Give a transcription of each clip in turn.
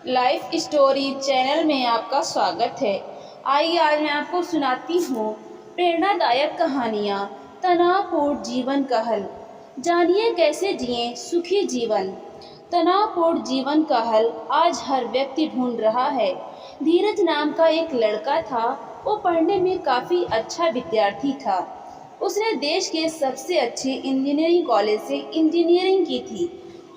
Life story channel में आपका स्वागत है। आइए आज मैं आपको सुनाती हूँ प्रेरणादायक कहानियाँ तनावपूर्ण जीवन का हल। जानिए कैसे जिएं सुखी जीवन। तनावपूर्ण जीवन का हल आज हर व्यक्ति ढूंढ रहा है। धीरज नाम का एक लड़का था। वो पढ़ने में काफ़ी अच्छा विद्यार्थी था। उसने देश के सबसे अच्छे इंजीनियरिंग कॉलेज से इंजीनियरिंग की थी।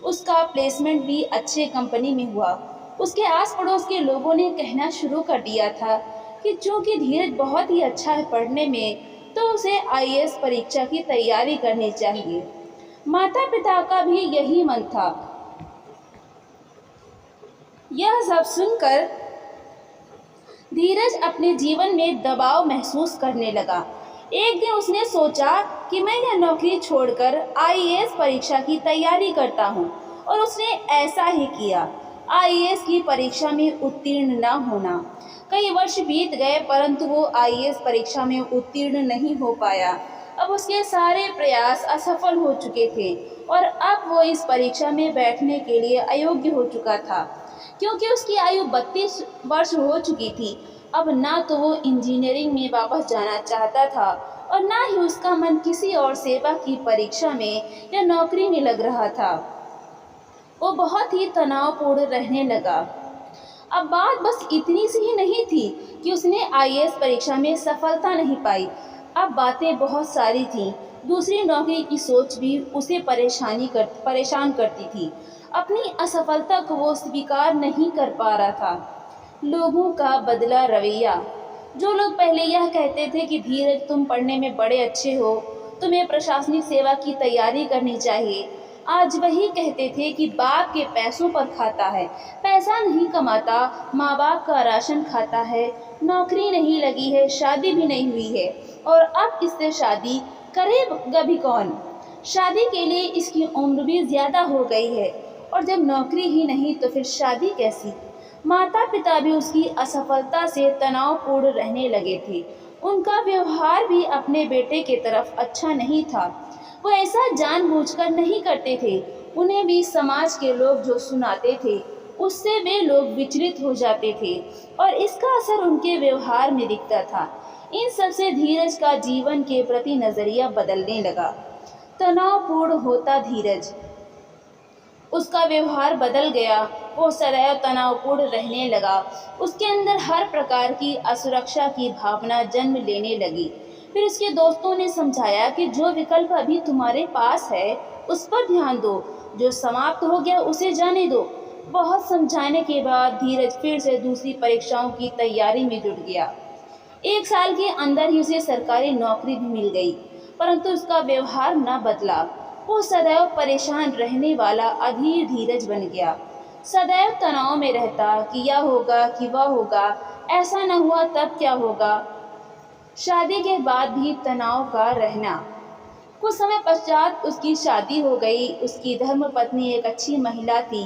उसका प्लेसमेंट भी अच्छे कंपनी में हुआ। उसके आस पड़ोस के लोगों ने कहना शुरू कर दिया था कि चूंकि धीरज बहुत ही अच्छा है पढ़ने में, तो उसे आईएएस परीक्षा की तैयारी करनी चाहिए। माता पिता का भी यही मन था। यह सब सुनकर धीरज अपने जीवन में दबाव महसूस करने लगा। एक दिन उसने सोचा कि मैं यह नौकरी छोड़कर आईएएस परीक्षा की तैयारी करता हूँ, और उसने ऐसा ही किया। आईएएस की परीक्षा में उत्तीर्ण न होना। कई वर्ष बीत गए परंतु वो आईएएस परीक्षा में उत्तीर्ण नहीं हो पाया। अब उसके सारे प्रयास असफल हो चुके थे और अब वो इस परीक्षा में बैठने के लिए अयोग्य हो चुका था, क्योंकि उसकी आयु 32 वर्ष हो चुकी थी। अब ना तो वो इंजीनियरिंग में वापस जाना चाहता था और ना ही उसका मन किसी और सेवा की परीक्षा में या नौकरी में लग रहा था। वो बहुत ही तनावपूर्ण रहने लगा। अब बात बस इतनी सी ही नहीं थी कि उसने आईएएस परीक्षा में सफलता नहीं पाई। अब बातें बहुत सारी थीं। दूसरी नौकरी की सोच भी उसे परेशान करती थी। अपनी असफलता को वो स्वीकार नहीं कर पा रहा था। लोगों का बदला रवैया। जो लोग पहले यह कहते थे कि धीरज तुम पढ़ने में बड़े अच्छे हो, तुम्हें प्रशासनिक सेवा की तैयारी करनी चाहिए, आज वही कहते थे कि बाप के पैसों पर खाता है, पैसा नहीं कमाता, माँ बाप का राशन खाता है, नौकरी नहीं लगी है, शादी भी नहीं हुई है, और अब इससे शादी करेगा भी कौन। शादी के लिए इसकी उम्र भी ज़्यादा हो गई है, और जब नौकरी ही नहीं तो फिर शादी कैसी। माता पिता भी उसकी असफलता से तनावपूर्ण रहने लगे थे। उनका व्यवहार भी अपने बेटे के तरफ अच्छा नहीं था। वो ऐसा जानबूझकर नहीं करते थे। उन्हें भी समाज के लोग जो सुनाते थे उससे वे लोग विचलित हो जाते थे और इसका असर उनके व्यवहार में दिखता था। इन सब से धीरज का जीवन के प्रति नजरिया बदलने लगा। तनावपूर्ण होता धीरज, उसका व्यवहार बदल गया। वो सदैव तनावपूर्ण रहने लगा। उसके अंदर हर प्रकार की असुरक्षा की भावना जन्म लेने लगी। फिर उसके दोस्तों ने समझाया कि जो विकल्प अभी तुम्हारे पास है उस पर ध्यान दो, जो समाप्त हो गया उसे जाने दो। बहुत समझाने के बाद धीरज फिर से दूसरी परीक्षाओं की तैयारी में जुट गया। 1 साल के अंदर ही उसे सरकारी नौकरी भी मिल गई, परंतु उसका व्यवहार न बदला। वो सदैव परेशान रहने वाला अधीर धीरज बन गया। सदैव तनाव में रहता कि यह होगा कि वह होगा, ऐसा न हुआ तब क्या होगा। शादी के बाद भी तनाव का रहना। कुछ समय पश्चात उसकी शादी हो गई। उसकी धर्मपत्नी एक अच्छी महिला थी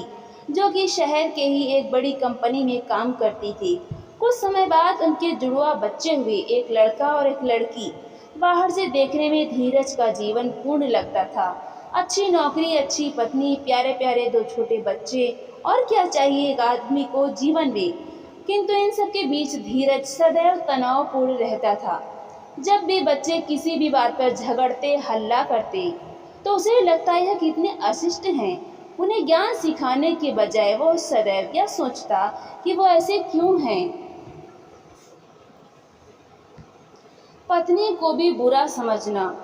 जो कि शहर के ही एक बड़ी कंपनी में काम करती थी। कुछ समय बाद उनके जुड़वा बच्चे हुए, एक लड़का और एक लड़की। बाहर से देखने में धीरज का जीवन पूर्ण लगता था। अच्छी नौकरी, अच्छी पत्नी, प्यारे प्यारे 2 छोटे बच्चे, और क्या चाहिए एक आदमी को जीवन में। किंतु इन सब के बीच धीरज सदैव तनावपूर्ण रहता था। जब भी बच्चे किसी भी बात पर झगड़ते, हल्ला करते, तो उसे लगता यह कितने अशिष्ट हैं। उन्हें ज्ञान सिखाने के बजाय वो सदैव यह सोचता कि वो ऐसे क्यों हैं। पत्नी को भी बुरा समझना।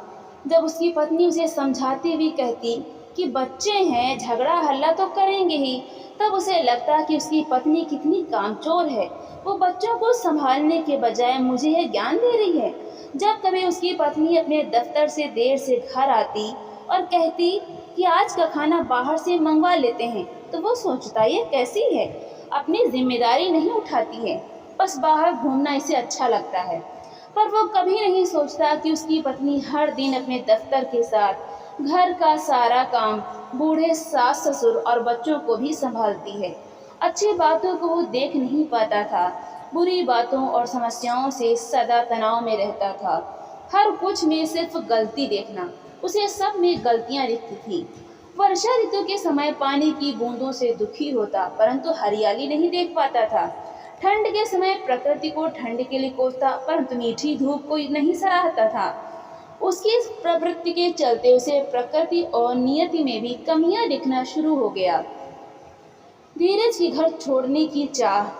जब उसकी पत्नी उसे समझाती हुई कहती कि बच्चे हैं, झगड़ा हल्ला तो करेंगे ही, तब उसे लगता कि उसकी पत्नी कितनी कामचोर है। वो बच्चों को संभालने के बजाय मुझे यह ज्ञान दे रही है। जब कभी उसकी पत्नी अपने दफ्तर से देर से घर आती और कहती कि आज का खाना बाहर से मंगवा लेते हैं, तो वो सोचता ये कैसी है, अपनी जिम्मेदारी नहीं उठाती है, बस बाहर घूमना इसे अच्छा लगता है। पर वो कभी नहीं सोचता कि उसकी पत्नी हर दिन अपने दफ्तर के साथ घर का सारा काम, बूढ़े सास ससुर और बच्चों को भी संभालती है। अच्छी बातों को वो देख नहीं पाता था। बुरी बातों और समस्याओं से सदा तनाव में रहता था। हर कुछ में सिर्फ गलती देखना, उसे सब में गलतियां दिखती थी। वर्षा ऋतु के समय पानी की बूंदों से दुखी होता, परंतु हरियाली नहीं देख पाता था। ठंड के समय प्रकृति को ठंड के लिए कोसता, परंतु मीठी धूप को नहीं सराहता था। उसकी इस प्रवृत्ति के चलते उसे प्रकृति और नियति में भी कमियां दिखना शुरू हो गया। धीरज की घर छोड़ने की चाह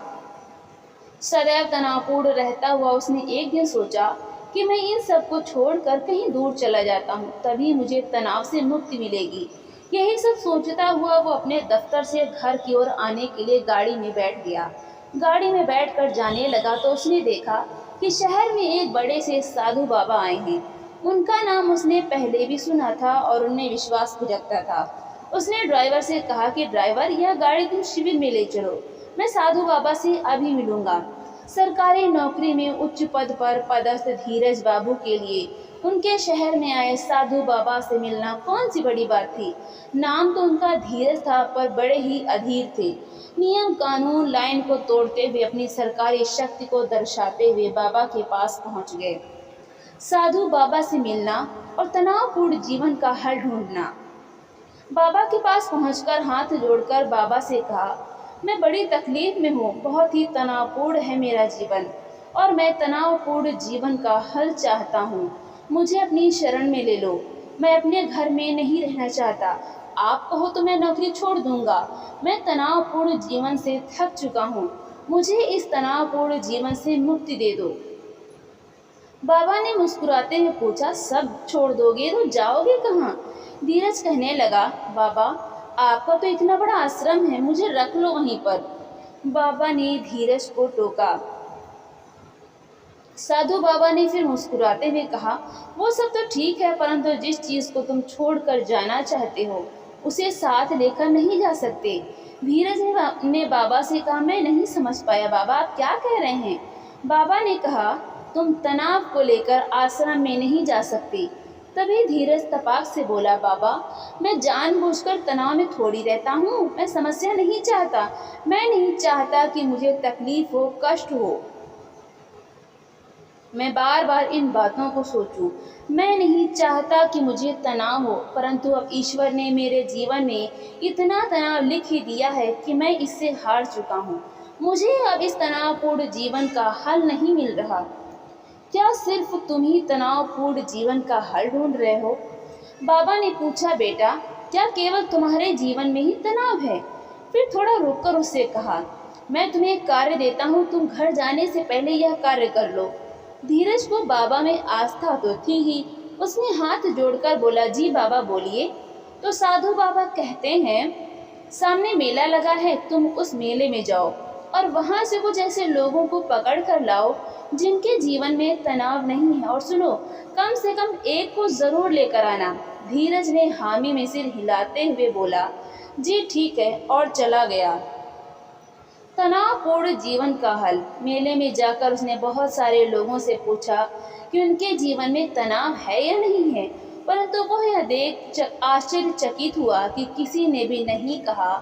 सदैव तनावपूर्ण रहता हुआ उसने एक दिन सोचा कि मैं इन सब को छोड़कर कहीं दूर चला जाता हूँ, तभी मुझे तनाव से मुक्ति मिलेगी। यही सब सोचता हुआ वो अपने दफ्तर से घर की ओर आने के लिए गाड़ी में बैठ गया। गाड़ी में बैठकर जाने लगा तो उसने देखा कि शहर में एक बड़े से साधु बाबा आए हैं। उनका नाम उसने पहले भी सुना था और उनमें विश्वास भी रखता था। उसने ड्राइवर से कहा कि ड्राइवर, यह गाड़ी तुम शिविर में ले चलो, मैं साधु बाबा से अभी मिलूंगा। सरकारी नौकरी में उच्च पद पर पदस्थ धीरज बाबू के लिए उनके शहर में आए साधु बाबा से मिलना कौन सी बड़ी बात थी। नाम तो उनका धीरज था, पर बड़े ही अधीर थे। नियम कानून लाइन को तोड़ते हुए अपनी सरकारी शक्ति को दर्शाते हुए बाबा के पास पहुंच गए। साधु बाबा से मिलना और तनावपूर्ण जीवन का हल ढूंढना। बाबा के पास पहुंचकर हाथ जोड़कर बाबा से कहा, मैं बड़ी तकलीफ में हूँ, बहुत ही तनावपूर्ण है मेरा जीवन और मैं तनावपूर्ण जीवन का हल चाहता हूँ। मुझे अपनी शरण में ले लो। मैं अपने घर में नहीं रहना चाहता। आप कहो तो मैं नौकरी छोड़ दूंगा। मैं तनावपूर्ण जीवन से थक चुका हूँ। मुझे इस तनावपूर्ण जीवन से मुक्ति दे दो। बाबा ने मुस्कुराते हुए पूछा, सब छोड़ दोगे तो जाओगे कहाँ? धीरज कहने लगा, बाबा आपका तो इतना बड़ा आश्रम है, मुझे रख लो वहीं पर। बाबा ने धीरज को टोका। साधु बाबा ने फिर मुस्कुराते हुए कहा, वो सब तो ठीक है, परंतु जिस चीज को तुम छोड़कर जाना चाहते हो उसे साथ लेकर नहीं जा सकते। धीरज ने बाबा से कहा, मैं नहीं समझ पाया बाबा, आप क्या कह रहे हैं? बाबा ने कहा, तुम तनाव को लेकर आश्रम में नहीं जा सकते। तभी धीरज तपाक से बोला, बाबा मैं जानबूझकर तनाव में थोड़ी रहता हूँ, मैं समस्या नहीं चाहता। मैं नहीं चाहता कि मुझे तकलीफ हो, कष्ट हो। मैं बार बार इन बातों को सोचूं। मैं नहीं चाहता कि मुझे तनाव हो, परंतु अब ईश्वर ने मेरे जीवन में इतना तनाव लिख ही दिया है कि मैं इससे हार चुका हूँ। मुझे अब इस तनावपूर्ण जीवन का हल नहीं मिल रहा। क्या सिर्फ तुम ही तनावपूर्ण जीवन का हल ढूंढ रहे हो? बाबा ने पूछा, बेटा क्या केवल तुम्हारे जीवन में ही तनाव है? फिर थोड़ा रुककर उससे कहा, मैं तुम्हें एक कार्य देता हूँ, तुम घर जाने से पहले यह कार्य कर लो। धीरज को बाबा में आस्था तो थी ही। उसने हाथ जोड़कर बोला, जी बाबा बोलिए। तो साधु बाबा कहते हैं, सामने मेला लगा है, तुम उस मेले में जाओ और वहां से कुछ ऐसे लोगों को पकड़ कर लाओ जिनके जीवन में तनाव नहीं है, और सुनो, कम से कम एक को जरूर लेकर आना। धीरज ने हामी में सिर हिलाते हुए बोला, जी ठीक है, और चला गया। तनावपूर्ण जीवन का हल। मेले में जाकर उसने बहुत सारे लोगों से पूछा कि उनके जीवन में तनाव है या नहीं है, परंतु वह यह देख आश्चर्यचकित हुआ कि किसी ने भी नहीं कहा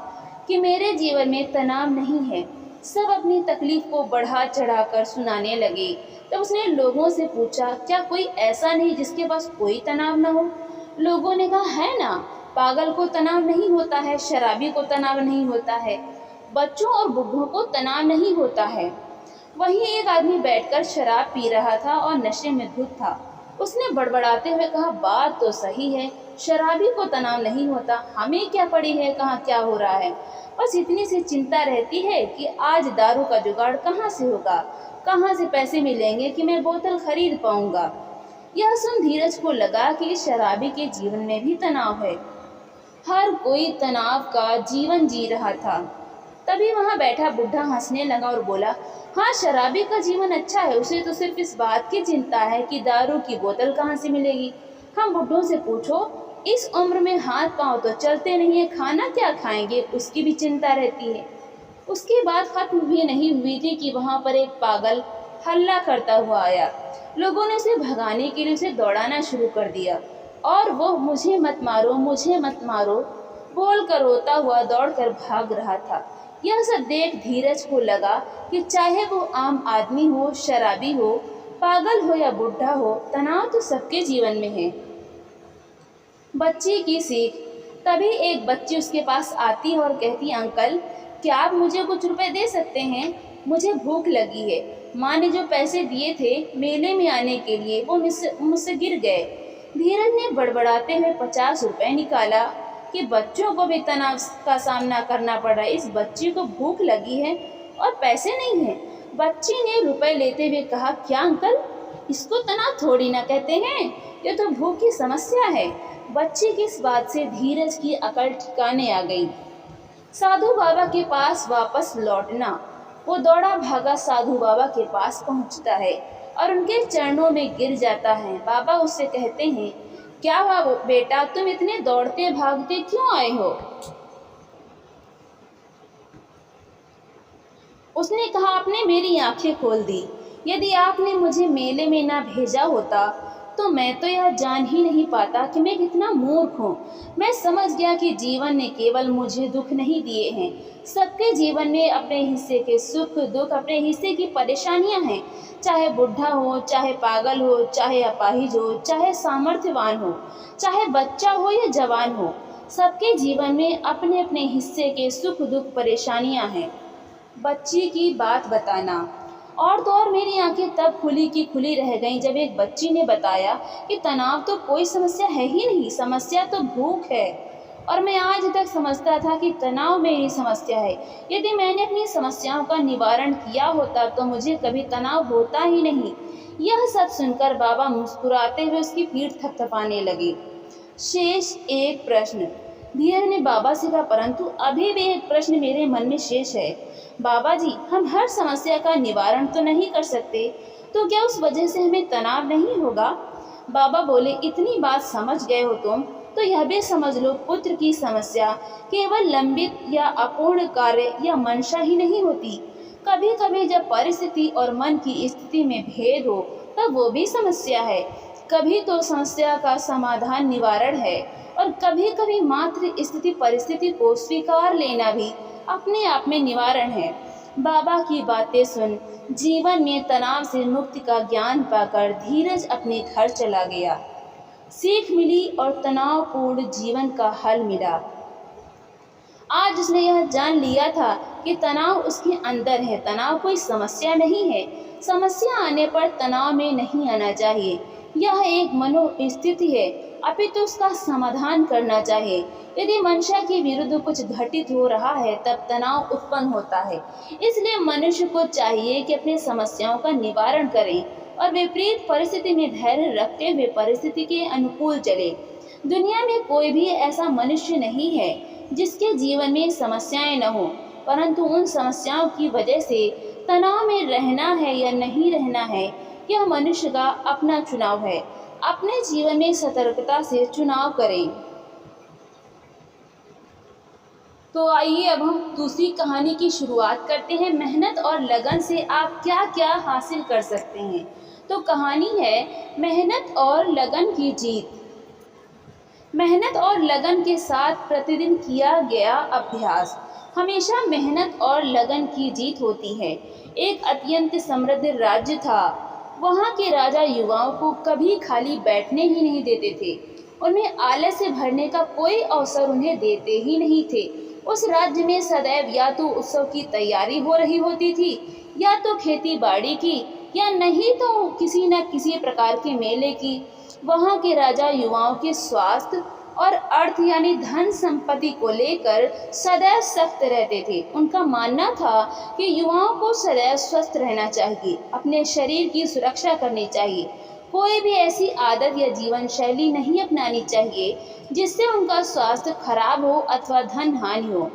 कि मेरे जीवन में तनाव नहीं है। सब अपनी तकलीफ को बढ़ा चढ़ाकर सुनाने लगे। तब उसने लोगों से पूछा, क्या कोई ऐसा नहीं जिसके पास कोई तनाव न हो? लोगों ने कहा, है ना, पागल को तनाव नहीं होता है, शराबी को तनाव नहीं होता है, बच्चों और बुढ़ों को तनाव नहीं होता है। वहीं एक आदमी बैठकर शराब पी रहा था और नशे में धुत था। उसने बड़बड़ाते हुए कहा, बात तो सही है, शराबी को तनाव नहीं होता, हमें क्या पड़ी है कहाँ क्या हो रहा है। बस इतनी सी चिंता रहती है कि आज दारू का जुगाड़ कहाँ से होगा, कहाँ से पैसे मिलेंगे कि मैं बोतल खरीद पाऊंगा। यह सुन धीरज को लगा कि शराबी के जीवन में भी तनाव है। हर कोई तनाव का जीवन जी रहा था। तभी वहां बैठा बुढ़ा हंसने लगा और बोला, हाँ, शराबी का जीवन अच्छा है, उसे तो सिर्फ इस बात की चिंता है कि दारू की बोतल कहाँ से मिलेगी। हम बुढ़ों से पूछो, इस उम्र में हाथ पांव तो चलते नहीं है, खाना क्या खाएंगे उसकी भी चिंता रहती है। उसकी बात खत्म भी नहीं हुई थी कि वहां पर एक पागल हल्ला करता हुआ आया। लोगों ने उसे भगाने के लिए उसे दौड़ाना शुरू कर दिया और वो मुझे मत मारो, मुझे मत मारो बोलकर रोता हुआ दौड़कर भाग रहा था। यह सब देख धीरज को लगा कि चाहे वो आम आदमी हो, शराबी हो, पागल हो या बुढ़ा हो, तनाव तो सबके जीवन में है। बच्चे की सीख। तभी एक बच्ची उसके पास आती है और कहती है, अंकल क्या आप मुझे कुछ रुपए दे सकते हैं, मुझे भूख लगी है। माँ ने जो पैसे दिए थे मेले में आने के लिए वो मुझसे गिर गए। धीरज ने बड़बड़ाते हुए 50 रुपए निकाला कि बच्चों को भी तनाव का सामना करना पड़ रहा है, इस बच्ची को भूख लगी है और पैसे नहीं हैं। बच्ची ने रुपए लेते हुए कहा, क्या अंकल, इसको तनाव थोड़ी ना कहते हैं, ये तो भूख की समस्या है। बच्ची की इस बात से धीरज की अकल ठिकाने आ गई। साधु बाबा के पास वापस लौटना। वो दौड़ा भागा साधु बाबा के पास पहुंचता है और उनके चरणों में गिर जाता है। बाबा उससे कहते हैं, क्या हुआ बेटा, तुम इतने दौड़ते भागते क्यों आए हो? उसने कहा, आपने मेरी आंखें खोल दी। यदि आपने मुझे मेले में ना भेजा होता तो मैं तो यह जान ही नहीं पाता कि मैं कितना मूर्ख हूँ। मैं समझ गया कि जीवन ने केवल मुझे दुख नहीं दिए हैं, सबके जीवन में अपने हिस्से के सुख दुख, अपने हिस्से की परेशानियाँ हैं। चाहे बुढ़ा हो, चाहे पागल हो, चाहे अपाहिज हो, चाहे सामर्थ्यवान हो, चाहे बच्चा हो या जवान हो, सबके जीवन में अपने अपने हिस्से के सुख दुख परेशानियाँ हैं। बच्ची की बात बताना। और तो और मेरी आंखें तब खुली की खुली रह गईं जब एक बच्ची ने बताया कि तनाव तो कोई समस्या है ही नहीं, समस्या तो भूख है। और मैं आज तक समझता था कि तनाव मेरी समस्या है। यदि मैंने अपनी समस्याओं का निवारण किया होता तो मुझे कभी तनाव होता ही नहीं। यह सब सुनकर बाबा मुस्कुराते हुए उसकी पीठ थपथपाने लगे। शेष एक प्रश्न। धीरज ने बाबा से कहा, परंतु अभी भी एक प्रश्न मेरे मन में शेष है। बाबा जी, हम हर समस्या का निवारण तो नहीं कर सकते, तो क्या उस वजह से हमें तनाव नहीं होगा? बाबा बोले, इतनी बात समझ गए हो तुम तो यह भी समझ लो, पुत्र की समस्या केवल लंबित या अपूर्ण कार्य या मंशा ही नहीं होती। कभी कभी जब परिस्थिति और मन की स्थिति में भेद हो तब वो भी समस्या है। कभी तो समस्या का समाधान निवारण है और कभी कभी मात्र स्थिति परिस्थिति को स्वीकार लेना भी अपने आप में निवारण है। बाबा की बातें सुन जीवन में तनाव से मुक्ति का ज्ञान पाकर धीरज अपने घर चला गया। सीख मिली और तनावपूर्ण जीवन का हल मिला। आज उसने यह जान लिया था कि तनाव उसके अंदर है, तनाव कोई समस्या नहीं है। समस्या आने पर तनाव में नहीं आना चाहिए, यह एक मनोस्थिति है, अपितु उसका समाधान करना चाहिए। यदि मंशा के विरुद्ध कुछ घटित हो रहा है तब तनाव उत्पन्न होता है। इसलिए मनुष्य को चाहिए कि अपनी समस्याओं का निवारण करें और विपरीत परिस्थिति में धैर्य रखते हुए परिस्थिति के अनुकूल चले। दुनिया में कोई भी ऐसा मनुष्य नहीं है जिसके जीवन में समस्याएं न हो, परंतु उन समस्याओं की वजह से तनाव में रहना है या नहीं रहना है, यह मनुष्य का अपना चुनाव है। अपने जीवन में सतर्कता से चुनाव करें। तो आइए अब हम दूसरी कहानी की शुरुआत करते हैं। मेहनत और लगन से आप क्या क्या हासिल कर सकते हैं। तो कहानी है मेहनत और लगन की जीत। मेहनत और लगन के साथ प्रतिदिन किया गया अभ्यास हमेशा मेहनत और लगन की जीत होती है। एक अत्यंत समृद्ध राज्य था। वहाँ के राजा युवाओं को कभी खाली बैठने ही नहीं देते थे। उन्हें आलस्य भरने का कोई अवसर उन्हें देते ही नहीं थे। उस राज्य में सदैव या तो उत्सव की तैयारी हो रही होती थी, या तो खेती बाड़ी की, या नहीं तो किसी न किसी प्रकार के मेले की। वहाँ के राजा युवाओं के स्वास्थ्य और अर्थ यानी धन संपत्ति को लेकर सदैव सख्त रहते थे। उनका मानना था कि युवाओं को सदैव स्वस्थ रहना चाहिए, अपने शरीर की सुरक्षा करनी चाहिए। कोई भी ऐसी आदत या जीवन शैली नहीं अपनानी चाहिए जिससे उनका स्वास्थ्य खराब हो अथवा धन हानि हो।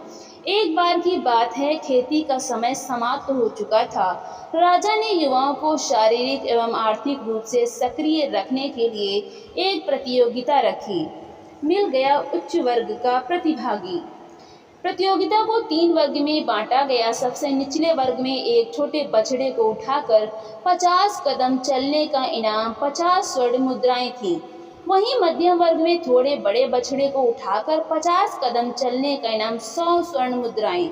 एक बार की बात है, खेती का समय समाप्त हो चुका था। राजा ने युवाओं को शारीरिक एवं आर्थिक रूप से सक्रिय रखने के लिए एक प्रतियोगिता रखी। मिल गया उच्च वर्ग का प्रतिभागी। प्रतियोगिता को 3 वर्ग में बांटा गया। सबसे निचले वर्ग में एक छोटे बछड़े को उठाकर 50 कदम चलने का इनाम 50 स्वर्ण मुद्राएं थी। वहीं मध्यम वर्ग में थोड़े बड़े बछड़े को उठाकर 50 कदम चलने का इनाम 100 स्वर्ण मुद्राएं।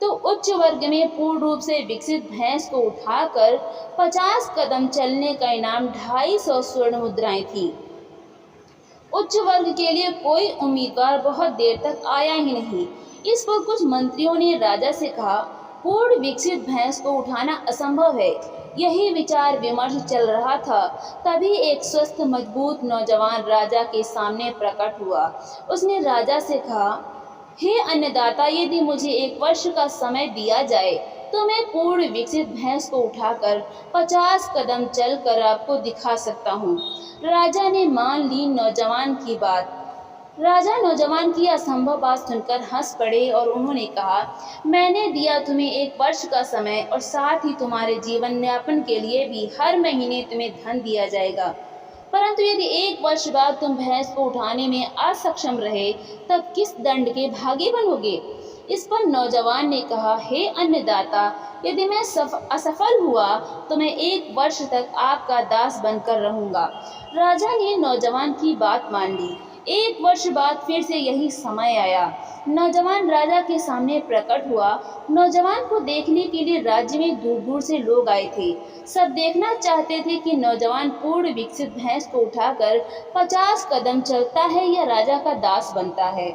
तो उच्च वर्ग में पूर्ण रूप से विकसित भैंस को उठाकर 50 कदम चलने का इनाम 250 स्वर्ण मुद्राएं थी। उच्च वर्ग के लिए कोई उम्मीदवार बहुत देर तक आया ही नहीं। इस पर कुछ मंत्रियों ने राजा से कहा, पूर्ण विकसित भैंस को उठाना असंभव है। यही विचार विमर्श चल रहा था, तभी एक स्वस्थ मजबूत नौजवान राजा के सामने प्रकट हुआ। उसने राजा से कहा, हे अन्नदाता, यदि मुझे 1 वर्ष का समय दिया जाए तो मैं पूर्ण विकसित भैंस को उठाकर 50 कदम चलकर आपको दिखा सकता हूँ। राजा ने मान ली नौजवान की बात। राजा नौजवान की असंभव बात सुनकर हंस पड़े और उन्होंने कहा, मैंने दिया तुम्हें 1 वर्ष का समय और साथ ही तुम्हारे जीवन यापन के लिए भी हर महीने तुम्हें धन दिया जाएगा। परंतु यदि 1 वर्ष बाद तुम भैंस को उठाने में असक्षम रहे, तब किस दंड के भागी बनोगे? इस पर नौजवान ने कहा, हे अन्नदाता, यदि मैं असफल हुआ तो मैं 1 वर्ष तक आपका दास बनकर रहूंगा। राजा ने नौजवान की बात मान ली। 1 वर्ष बाद फिर से यही समय आया। नौजवान राजा के सामने प्रकट हुआ। नौजवान को देखने के लिए राज्य में दूर दूर से लोग आए थे। सब देखना चाहते थे कि नौजवान पूर्ण विकसित भैंस को उठाकर 50 कदम चलता है या राजा का दास बनता है।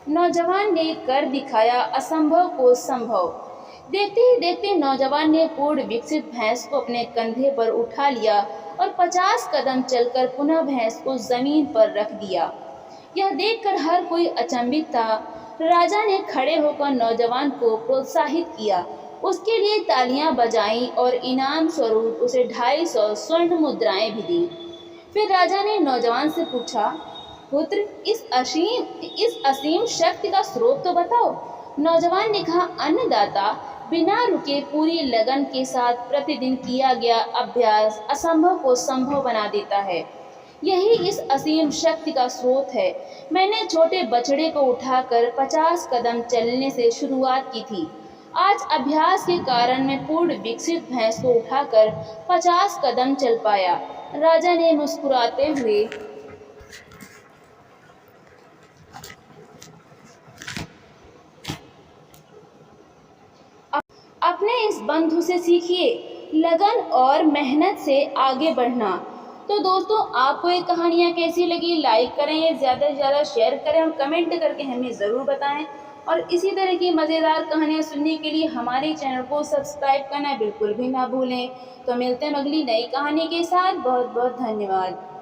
नौजवान ने कर दिखाया असंभव को संभव। देखते ही देखते नौजवान ने पूर्ण विकसित भैंस को अपने कंधे पर उठा लिया और 50 कदम चलकर पुनः भैंस को जमीन पर रख दिया। यह देखकर हर कोई अचंभित था। राजा ने खड़े होकर नौजवान को प्रोत्साहित किया, उसके लिए तालियां बजाईं और इनाम स्वरूप उसे 250 स्वर्ण मुद्राएं भी दी। फिर राजा ने नौजवान से पूछा, पुत्र, इस असीम शक्ति का स्रोत तो बताओ। नौजवान ने कहा, अन्नदाता, बिना रुके पूरी लगन के साथ प्रतिदिन किया गया अभ्यास असंभव को संभव बना देता है। यही इस असीम शक्ति का स्रोत है। मैंने छोटे बछड़े को उठाकर 50 कदम चलने से शुरुआत की थी। आज अभ्यास के कारण मैं पूर्ण विकसित भैंस को उठाकर 50 कदम चल पाया। राजा ने मुस्कुराते हुए अपने इस बंधु से सीखिए, लगन और मेहनत से आगे बढ़ना। तो दोस्तों, आपको ये कहानियाँ कैसी लगी? लाइक करें, ज़्यादा से ज़्यादा शेयर करें और कमेंट करके हमें ज़रूर बताएं। और इसी तरह की मज़ेदार कहानियाँ सुनने के लिए हमारे चैनल को सब्सक्राइब करना बिल्कुल भी ना भूलें। तो मिलते हैं अगली नई कहानी के साथ। बहुत बहुत धन्यवाद।